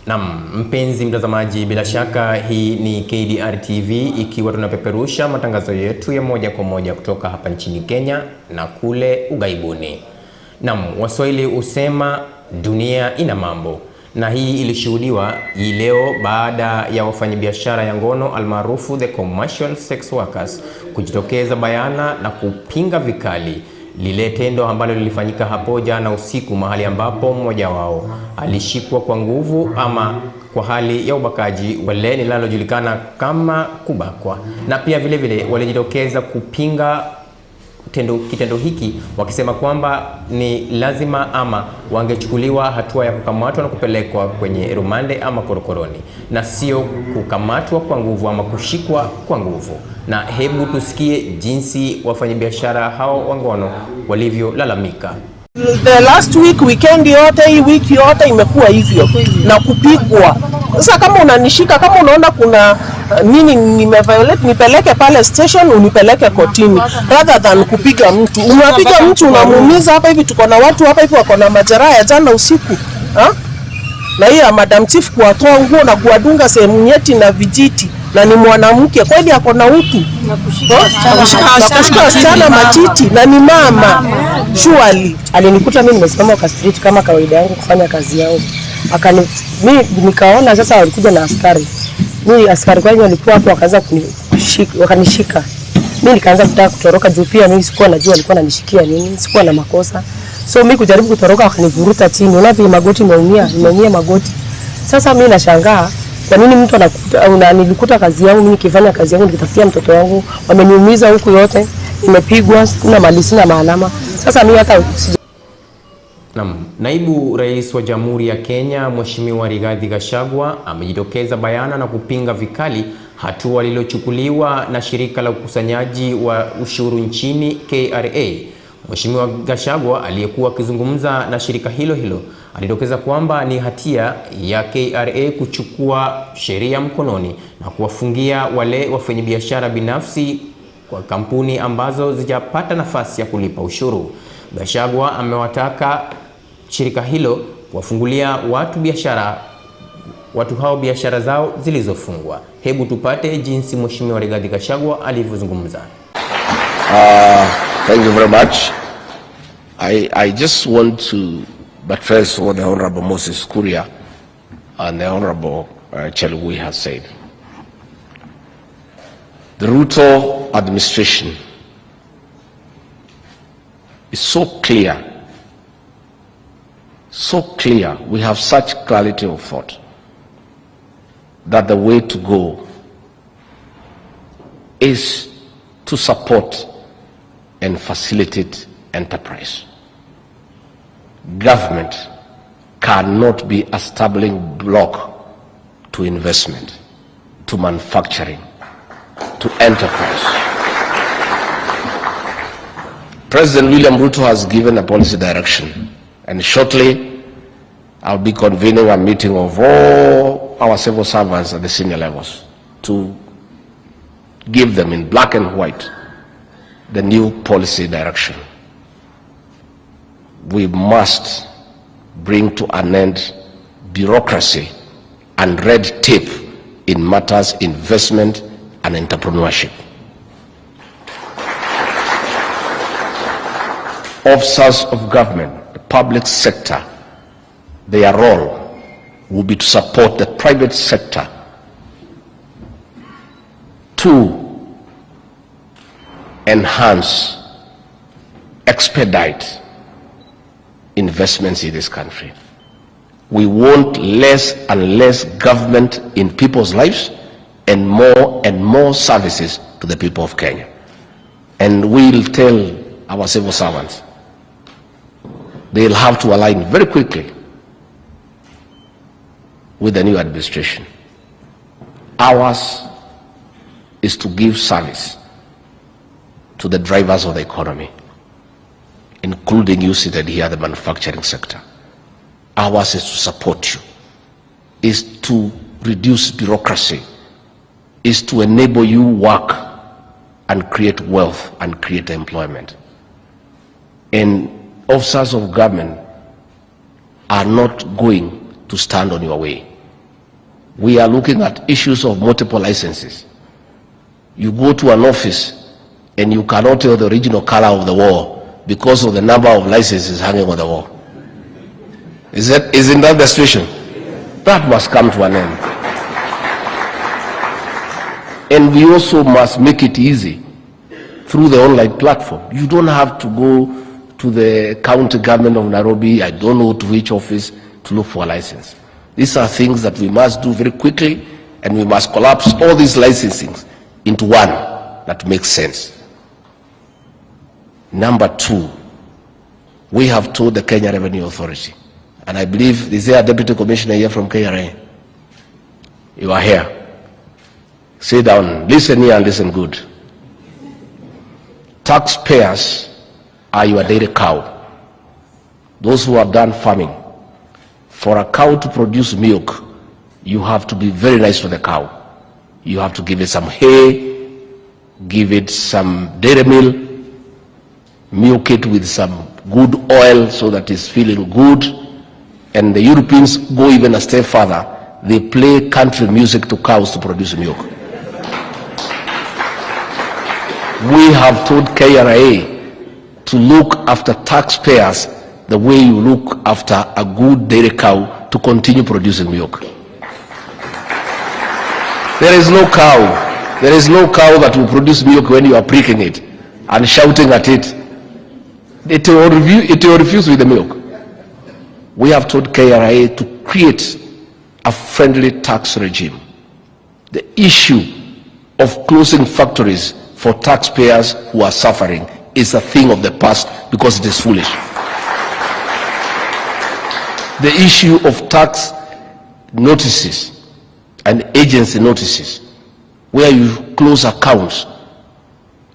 Naam, mpenzi mtazamaji, bila shaka hii ni KDR TV ikiwa tunapeperusha matangazo yetu ya moja kwa moja kutoka hapa nchini Kenya na kule ughaibuni. Naam, Waswahili husema dunia ina mambo, na hii ilishuhudiwa hii leo baada ya wafanyabiashara ya ngono almaarufu the commercial sex workers kujitokeza bayana na kupinga vikali lile tendo ambalo lilifanyika hapo jana usiku, mahali ambapo mmoja wao alishikwa kwa nguvu ama kwa hali ya ubakaji wale linalojulikana kama kubakwa, na pia vile vile walijitokeza kupinga kitendo hiki wakisema kwamba ni lazima ama wangechukuliwa hatua ya kukamatwa na kupelekwa kwenye rumande ama korokoroni, na sio kukamatwa kwa nguvu ama kushikwa kwa nguvu. Na hebu tusikie jinsi wafanyabiashara hao wa ngono walivyolalamika. The last weekend yote, hii wiki yote imekuwa hivyo na kupigwa. Sasa kama unanishika, kama unaona kuna nini nimeviolate, nipeleke pale station, unipeleke kotini rather than kupiga mtu. Unapiga mtu unamuumiza. Hapa hivi tuko na watu hapa hivi wako na majeraha ya jana usiku. Na hii ya Madam Chief kuwatoa nguo na kuwadunga sehemu nyeti na vijiti, na ni mwanamke kweli ako na utu na kushika wasichana matiti na ni mama. Surely alinikuta mimi nimesimama kwa street kama kawaida yangu kufanya kazi yangu. Mimi nikaona sasa walikuja na askari. Mimi askari kwani walikuwa hapo wakaanza wakanishika. Mimi nikaanza kutaka kutoroka juu pia mimi sikuwa najua alikuwa ananishikia nini, sikuwa na makosa. So mimi kujaribu kutoroka wakanivuruta chini. Unavi magoti nimeumia magoti. Sasa mimi nashangaa kwa nini mtu anakuta nilikuta kazi yangu, mimi nikifanya kazi yangu nikitafutia mtoto wangu, wameniumiza huku yote, nimepigwa, kuna mali sina maalama. Sasa mimi hata Naam, Naibu Rais wa Jamhuri ya Kenya Mheshimiwa Rigathi Gachagua amejitokeza bayana na kupinga vikali hatua lililochukuliwa na shirika la ukusanyaji wa ushuru nchini KRA. Mheshimiwa Gachagua aliyekuwa akizungumza na shirika hilo alidokeza kwamba ni hatia ya KRA kuchukua sheria mkononi na kuwafungia wale wafanyabiashara binafsi kwa kampuni ambazo zijapata nafasi ya kulipa ushuru. Gachagua amewataka shirika hilo kuwafungulia watu hao biashara zao zilizofungwa. Hebu tupate jinsi Mheshimiwa Rigathi Gachagua alivyozungumza. Thank you very much. I just want to buttress what the Honorable Moses Kuria and the Honorable Chelugui has said. The Ruto administration is so clear, we have such clarity of thought that the way to go is to support and facilitate enterprise. Government cannot be a stumbling block to investment, to manufacturing, to enterprise. President William Ruto has given a policy direction, and shortly I'll be convening a meeting of all our civil servants at the senior levels to give them in black and white the new policy direction. We must bring to an end bureaucracy and red tape in matters investment and entrepreneurship. Officers of government, the public sector, their role will be to support the private sector to enhance, expedite investments in this country. We want less and less government in people's lives and more services to the people of Kenya. And we'll tell our civil servants they'll have to align very quickly with the new administration. Ours is to give service to the drivers of the economy, including you seated here, the manufacturing sector. Ours is to support you, is to reduce bureaucracy, is to enable you work and create wealth and create employment. And officers of government are not going to to stand on your way. We are looking at issues of multiple licenses. You go to an office and you cannot tell the original color of the wall because of the number of licenses hanging on the wall. Isn't that the situation? That must come to an end. And we also must make it easy through the online platform. You don't have to go to the county government of Nairobi, I don't know to which office, to look for a license. These are things that we must do very quickly, and we must collapse all these licensing into one that makes sense. Number two, we have told the Kenya Revenue Authority, and I believe, is there a Deputy Commissioner here from KRA? You are here. Sit down, listen here and listen good. Taxpayers are your dairy cow. Those who have done farming. For a cow to produce milk, you have to be very nice to the cow. You have to give it some hay, give it some dairy meal, milk it with some good oil so that it's feeling good. And the Europeans go even a step further. They play country music to cows to produce milk. We have told KRA to look after taxpayers the way you look after a good dairy cow to continue producing milk. There is no cow that will produce milk when you are pricking it and shouting at it. It will refuse with the milk. We have told KRA to create a friendly tax regime. The issue of closing factories for taxpayers who are suffering is a thing of the past because it is foolish. The issue of tax notices and agency notices, where you close accounts.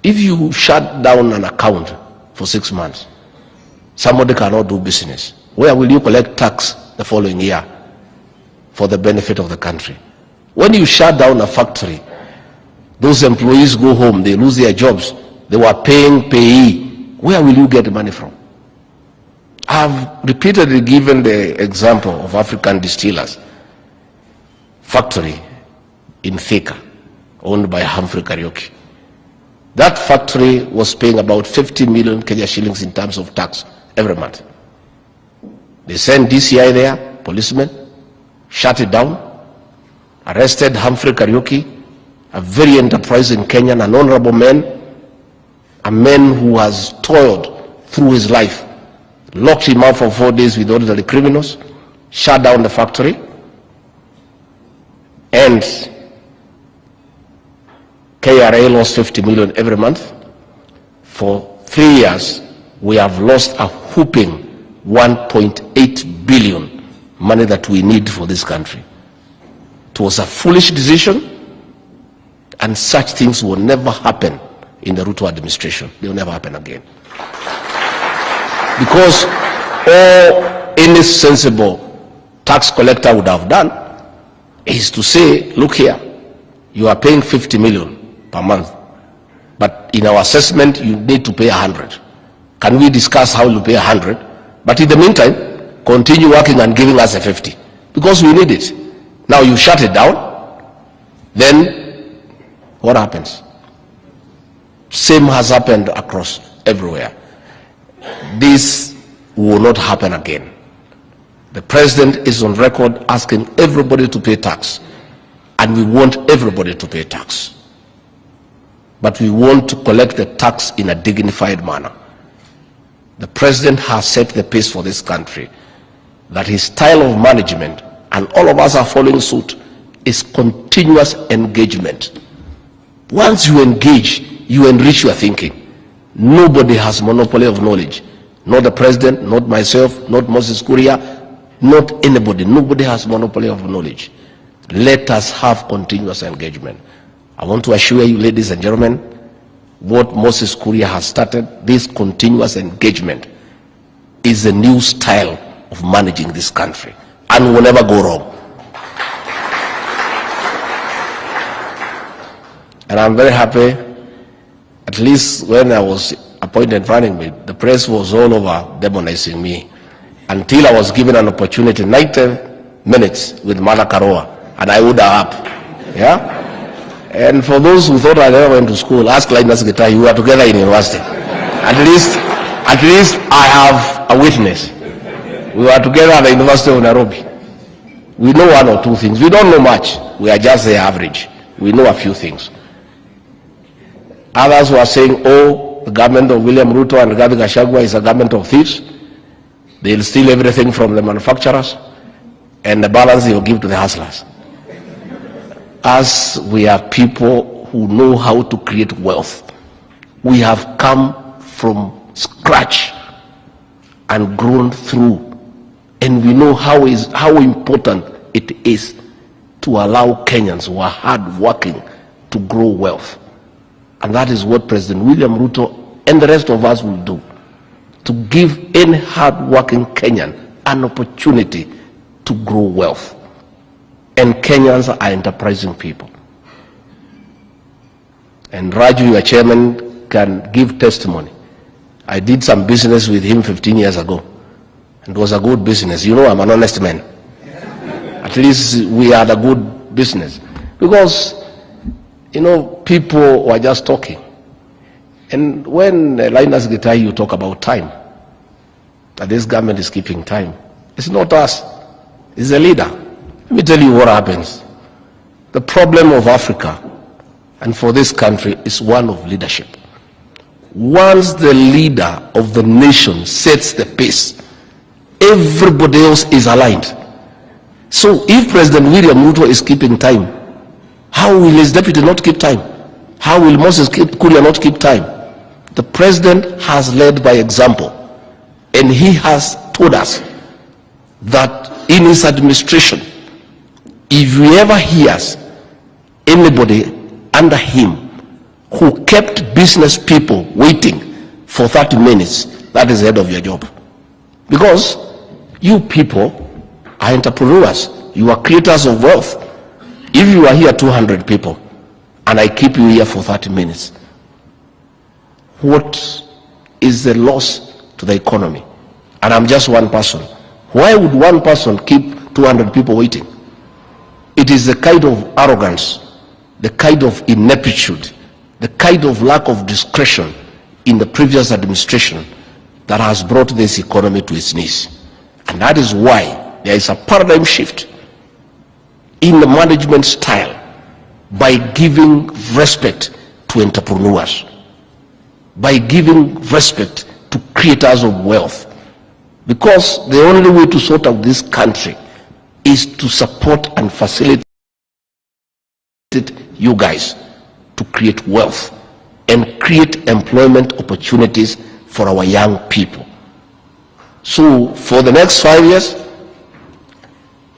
If you shut down an account for 6 months, somebody cannot do business. Where will you collect tax the following year for the benefit of the country? When you shut down a factory, those employees go home, they lose their jobs, they were paying payee. Where will you get the money from? I've repeatedly given the example of African Distillers factory in Thika, owned by Humphrey Kariuki. That factory was paying about 50 million Kenya shillings in terms of tax every month. They sent DCI there, policemen, shut it down, arrested Humphrey Kariuki, a very enterprising Kenyan, an honorable man, a man who has toiled through his life, locked him up for 4 days with ordinary criminals, shut down the factory, and KRA lost 50 million every month. For 3 years, we have lost a whooping 1.8 billion, money that we need for this country. It was a foolish decision, and such things will never happen in the Ruto administration. They will never happen again. Because all any sensible tax collector would have done is to say, look here, you are paying 50 million per month, but in our assessment, you need to pay 100. Can we discuss how you pay 100? But in the meantime, continue working and giving us a 50, because we need it. Now you shut it down, then what happens? Same has happened across everywhere. This will not happen again. The president is on record asking everybody to pay tax, and we want everybody to pay tax. But we want to collect the tax in a dignified manner. The president has set the pace for this country, that his style of management, and all of us are following suit, is continuous engagement. Once you engage, you enrich your thinking. Nobody has monopoly of knowledge. Not the president, not myself, not Moses Kuria, not anybody. Nobody has monopoly of knowledge. Let us have continuous engagement. I want to assure you, ladies and gentlemen, what Moses Kuria has started, this continuous engagement, is a new style of managing this country, and will never go wrong. And I'm very happy, at least when I was appointed running mate, the press was all over demonizing me, until I was given an opportunity. 90 minutes with Mother Karoa, and I would have up. Yeah? And for those who thought I never went to school, ask Linus Gitahi, we were together in university. At least I have a witness. We were together at the University of Nairobi. We know one or two things. We don't know much. We are just the average. We know a few things. Others were saying, oh, the government of William Ruto and Rigathi Gachagua is a government of thieves. They'll steal everything from the manufacturers, and the balance they will give to the hustlers. As we are people who know how to create wealth, we have come from scratch and grown through, and we know how important it is to allow Kenyans who are hard working to grow wealth. And that is what President William Ruto and the rest of us will do, to give any hard-working Kenyan an opportunity to grow wealth. And Kenyans are enterprising people. And Raju, your chairman, can give testimony. I did some business with him 15 years ago. And it was a good business. You know, I'm an honest man. At least we had a good business. Because, you know, people were just talking. And when Linus Gitahi, you talk about time, that this government is keeping time. It's not us. It's the leader. Let me tell you what happens. The problem of Africa and for this country is one of leadership. Once the leader of the nation sets the pace, everybody else is aligned. So if President William Ruto is keeping time, how will his deputy not keep time? How will Moses Kuria not keep time? The president has led by example, and he has told us that in his administration, if he ever hears anybody under him who kept business people waiting for 30 minutes, that is the head of your job. Because you people are entrepreneurs, you are creators of wealth. If you are here 200 people and I keep you here for 30 minutes, what is the loss to the economy? And I'm just one person. Why would one person keep 200 people waiting? It is the kind of arrogance, the kind of ineptitude, the kind of lack of discretion in the previous administration that has brought this economy to its knees. And that is why there is a paradigm shift in the management style by giving respect to entrepreneurs, by giving respect to creators of wealth. Because the only way to sort out this country is to support and facilitate you guys to create wealth and create employment opportunities for our young people. So for the next 5 years,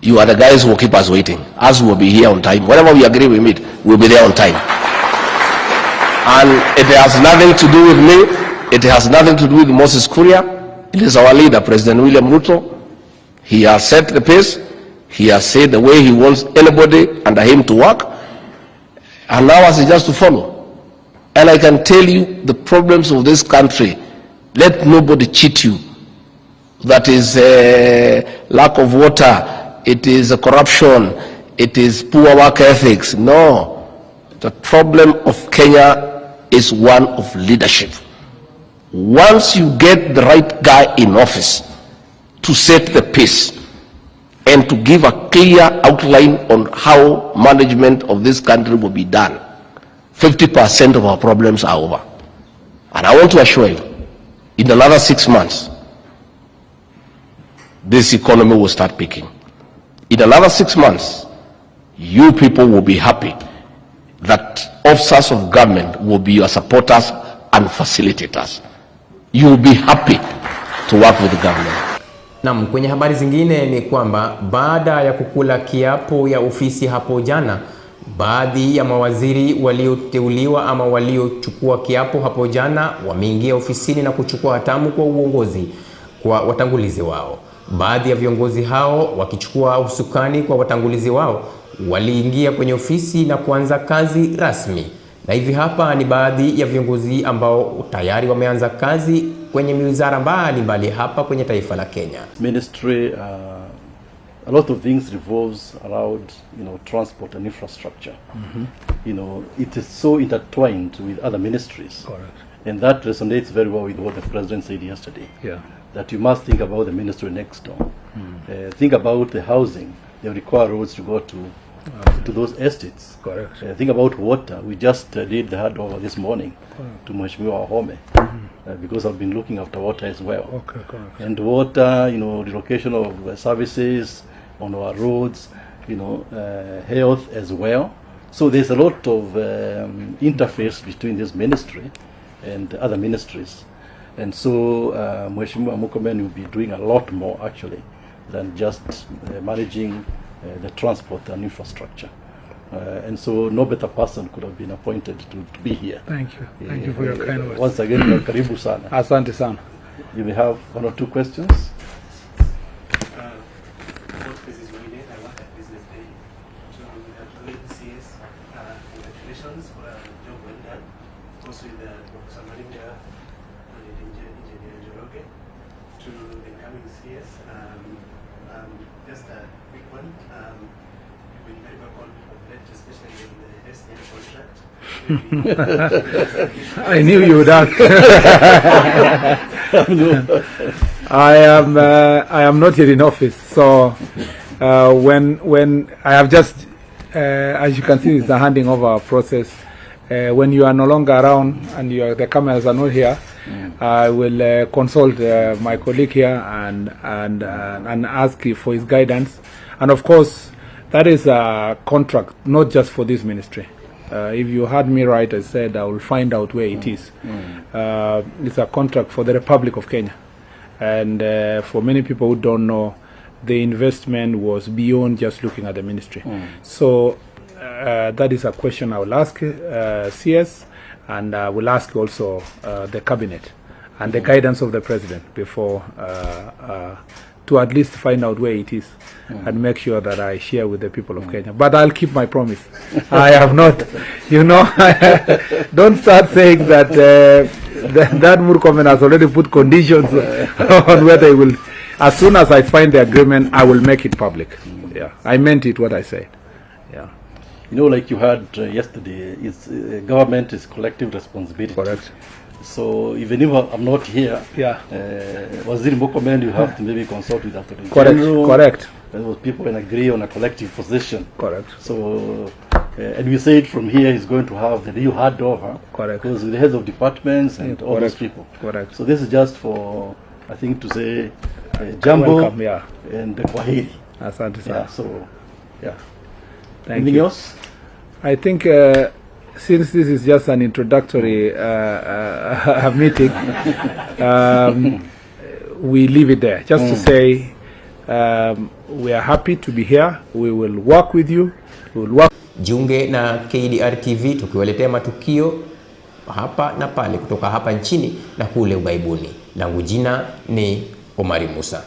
you are the guys who will keep us waiting. Us will be here on time. Whenever we agree we meet, we'll be there on time. And it has nothing to do with me. It has nothing to do with Moses Kuria. It is our leader, President William Ruto. He has set the pace. He has said the way he wants anybody under him to work. And now us is just to follow. And I can tell you the problems of this country. Let nobody cheat you. That is lack of water. It is corruption. It is poor work ethics. No. The problem of Kenya is one of leadership. Once you get the right guy in office to set the pace and to give a clear outline on how management of this country will be done, 50% of our problems are over. And I want to assure you, in another 6 months, this economy will start picking. In another 6 months, you people will be happy that officers of government will be your supporters and facilitators. You will be happy to work with the government. Naam, kwenye habari zingine ni kwamba baada ya kukula kiapo ya ofisi hapo jana, baadhi ya mawaziri walioteuliwa ama waliochukua kiapo hapo jana wameingia ofisini na kuchukua hatamu kwa uongozi kwa watangulizi wao. Baadhi ya viongozi hao wakichukua usukani kwa watangulizi wao waliingia kwenye ofisi na kuanza kazi rasmi. Na hivi hapa ni baadhi ya viongozi ambao tayari wameanza kazi kwenye wizara mbalimbali hapa kwenye taifa la Kenya. Ministry a lot of things revolves around, transport and infrastructure. It is so intertwined with other ministries. Correct. And that resonates very well with what the president said yesterday. Yeah. That you must think about the ministry next door. Think about the housing. They require roads to go to those estates. Correct. Think about water. We just did the handover this morning to Mheshimiwa Home because I've been looking after water as well. Okay, correct. And water, relocation of services on our roads, health as well. So there's a lot of interface between this ministry and other ministries. And so Mheshimiwa Murkomen will be doing a lot more actually than just managing the transport and infrastructure. And so no better person could have been appointed to be here. Thank you. Thank you for your kind words. Once again, karibu sana. Asante sana. You may have one or two questions. Congratulations for a job well done. Also with Professor Marinda and Engineer Joroge to the incoming CS. Just a quick one. We've been very well complete, especially in the SDN contract. I knew you would ask. I am not yet in office, so when I have just, as you can see, it's a handing over process. When you are no longer around and the cameras are not here, I will consult my colleague here and ask for his guidance. And of course, that is a contract, not just for this ministry. If you heard me right, I said I will find out where it is. It's a contract for the Republic of Kenya. And for many people who don't know, the investment was beyond just looking at the ministry. So that is a question I will ask CS, and I will ask also the cabinet and the guidance of the president before to at least find out where it is and make sure that I share with the people of Kenya. But I'll keep my promise. I have not, don't start saying that that Murkomen has already put conditions on whether he will. As soon as I find the agreement, I will make it public. Yeah, I meant it what I said. Yeah. Like you heard yesterday, it's government is collective responsibility. Correct. So even if I'm not here, Waziri Murkomen, you have to maybe consult with Attorney General. Correct. Those people can agree on a collective position. Correct. So, and we said from here he's going to have the new handover. Correct. Because with the heads of departments and all those people. Correct. So this is just for, I think, to say Jambo welcome, and the Kwaheri. Asante sana. Yeah, so, yeah. Anything else? I think since this is just an introductory meeting, we leave it there. Just to say, we are happy to be here. We will work with you. We will work. Jiunge na KDR TV tukiwaletea matukio hapa na pale kutoka hapa nchini na kule ughaibuni. Langu jina ni Omari Musa.